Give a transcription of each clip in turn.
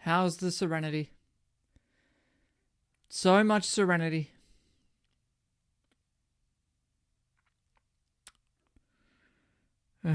How's the Serenity? So much Serenity. Hey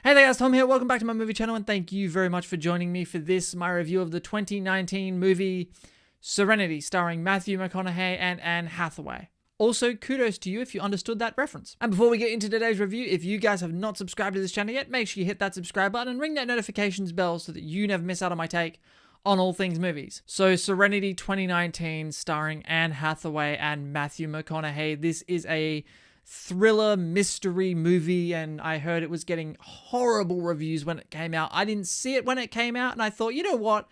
there guys, Tom here. Welcome back to my movie channel and thank you very much for joining me for this, my review of the 2019 movie Serenity, starring Matthew McConaughey and Anne Hathaway. Also, kudos to you if you understood that reference. And before we get into today's review, if you guys have not subscribed to this channel yet, make sure you hit that subscribe button and ring that notifications bell so that you never miss out on my take on all things movies. So Serenity 2019, starring Anne Hathaway and Matthew McConaughey. This is a thriller mystery movie, and I heard it was getting horrible reviews when it came out. I didn't see it when it came out, and I thought, you know what?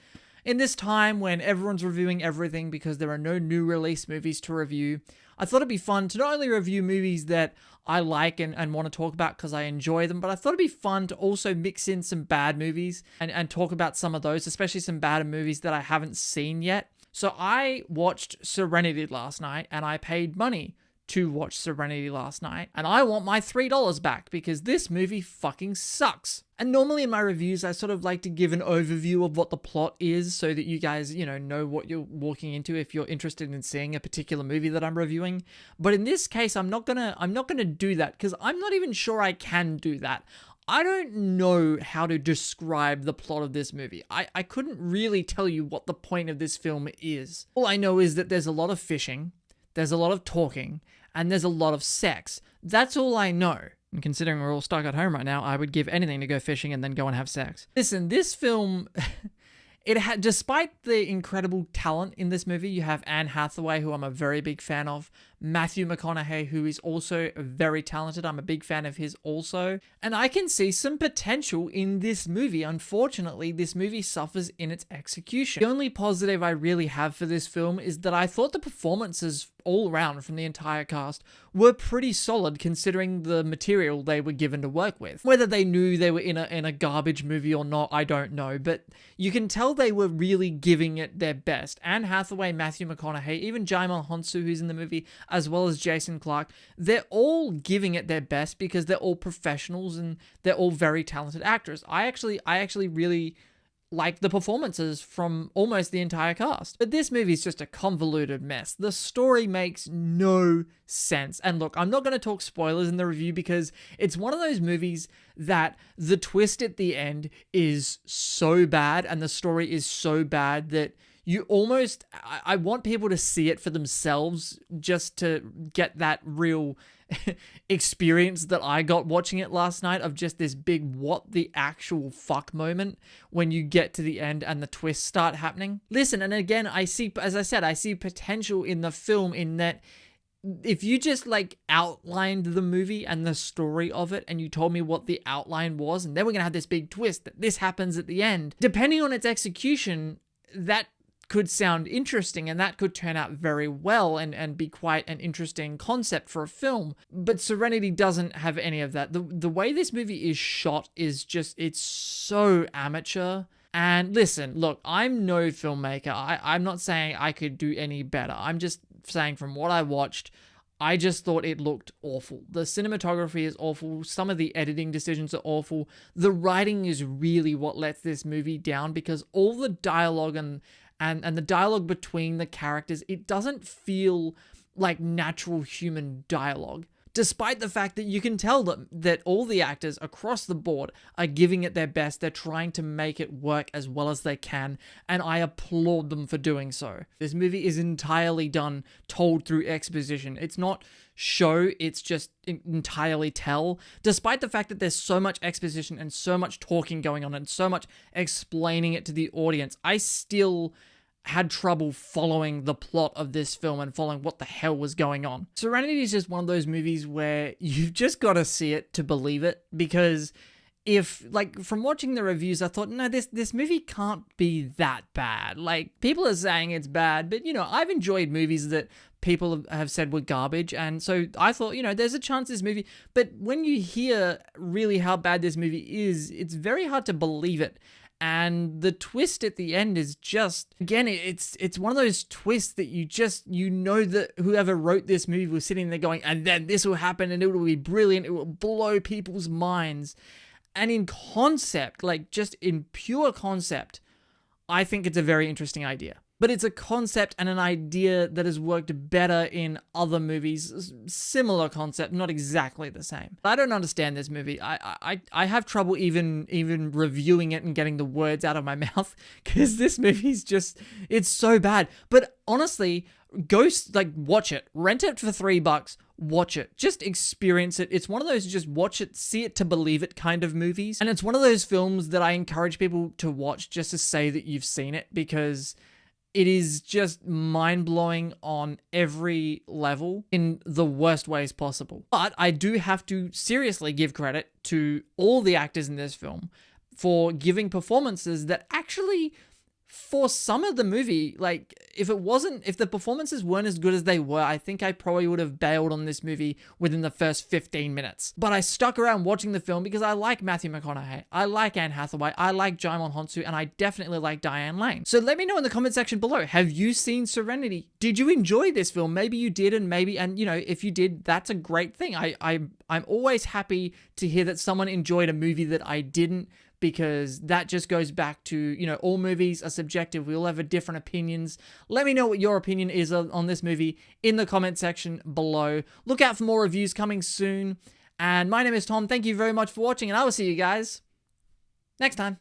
In this time when everyone's reviewing everything because there are no new release movies to review, I thought it'd be fun to not only review movies that I like and want to talk about because I enjoy them, but I thought it'd be fun to also mix in some bad movies and talk about some of those, especially some bad movies that I haven't seen yet. So I watched Serenity last night, and I paid money to watch Serenity last night, and I want my $3 back because this movie fucking sucks. And normally in my reviews, I sort of like to give an overview of what the plot is so that you guys, know what you're walking into if you're interested in seeing a particular movie that I'm reviewing. But in this case, I'm not gonna do that because I'm not even sure I can do that. I don't know how to describe the plot of this movie. I couldn't really tell you what the point of this film is. All I know is that there's a lot of fishing, there's a lot of talking, and there's a lot of sex. That's all I know. And considering we're all stuck at home right now, I would give anything to go fishing and then go and have sex. Listen, this film, despite the incredible talent in this movie, you have Anne Hathaway, who I'm a very big fan of, Matthew McConaughey, who is also very talented. I'm a big fan of his also. And I can see some potential in this movie. Unfortunately, this movie suffers in its execution. The only positive I really have for this film is that I thought the performances all around from the entire cast were pretty solid considering the material they were given to work with. Whether they knew they were in a garbage movie or not, I don't know, but you can tell they were really giving it their best. Anne Hathaway, Matthew McConaughey, even Jaimon Hounsou, who's in the movie, as well as Jason Clarke, they're all giving it their best because they're all professionals and they're all very talented actors. I actually really like the performances from almost the entire cast. But this movie is just a convoluted mess. The story makes no sense. And look, I'm not going to talk spoilers in the review because it's one of those movies that the twist at the end is so bad and the story is so bad that you almost, I want people to see it for themselves just to get that real experience that I got watching it last night of just this big what the actual fuck moment when you get to the end and the twists start happening. Listen, and again, I see potential in the film in that if you just outlined the movie and the story of it and you told me what the outline was and then we're gonna have this big twist that this happens at the end, depending on its execution, that could sound interesting and that could turn out very well and be quite an interesting concept for a film. But Serenity doesn't have any of that. The way this movie is shot is just, it's so amateur. And listen, look, I'm no filmmaker. I'm not saying I could do any better. I'm just saying from what I watched, I just thought it looked awful. The cinematography is awful. Some of the editing decisions are awful. The writing is really what lets this movie down because all the dialogue and the dialogue between the characters, it doesn't feel like natural human dialogue. Despite the fact that you can tell that all the actors across the board are giving it their best, they're trying to make it work as well as they can, and I applaud them for doing so. This movie is entirely told through exposition. It's not show, it's just entirely tell. Despite the fact that there's so much exposition and so much talking going on and so much explaining it to the audience, I still had trouble following the plot of this film and following what the hell was going on. Serenity is just one of those movies where you've just got to see it to believe it, because from watching the reviews, I thought, no, this movie can't be that bad. People are saying it's bad, but I've enjoyed movies that people have said were garbage, and so I thought, there's a chance this movie, but when you hear really how bad this movie is, it's very hard to believe it. And the twist at the end is just, again, it's one of those twists that that whoever wrote this movie was sitting there going, and then this will happen and it will be brilliant, it will blow people's minds. And in concept, just in pure concept, I think it's a very interesting idea. But it's a concept and an idea that has worked better in other movies. Similar concept, not exactly the same. I don't understand this movie. I have trouble even reviewing it and getting the words out of my mouth because this movie's just, it's so bad. But honestly, watch it. Rent it for $3. Watch it. Just experience it. It's one of those just watch it, see it to believe it kind of movies. And it's one of those films that I encourage people to watch just to say that you've seen it, because it is just mind-blowing on every level in the worst ways possible. But I do have to seriously give credit to all the actors in this film for giving performances that actually, for some of the movie, like, if the performances weren't as good as they were, I think I probably would have bailed on this movie within the first 15 minutes. But I stuck around watching the film because I like Matthew McConaughey, I like Anne Hathaway, I like Jaimon Hounsou, and I definitely like Diane Lane. So let me know in the comment section below, have you seen Serenity? Did you enjoy this film? Maybe you did, and you know, if you did, that's a great thing. I'm always happy to hear that someone enjoyed a movie that I didn't, because that just goes back to, you know, all movies are subjective. We all have different opinions. Let me know what your opinion is on this movie in the comment section below. Look out for more reviews coming soon. And my name is Tom. Thank you very much for watching, and I will see you guys next time.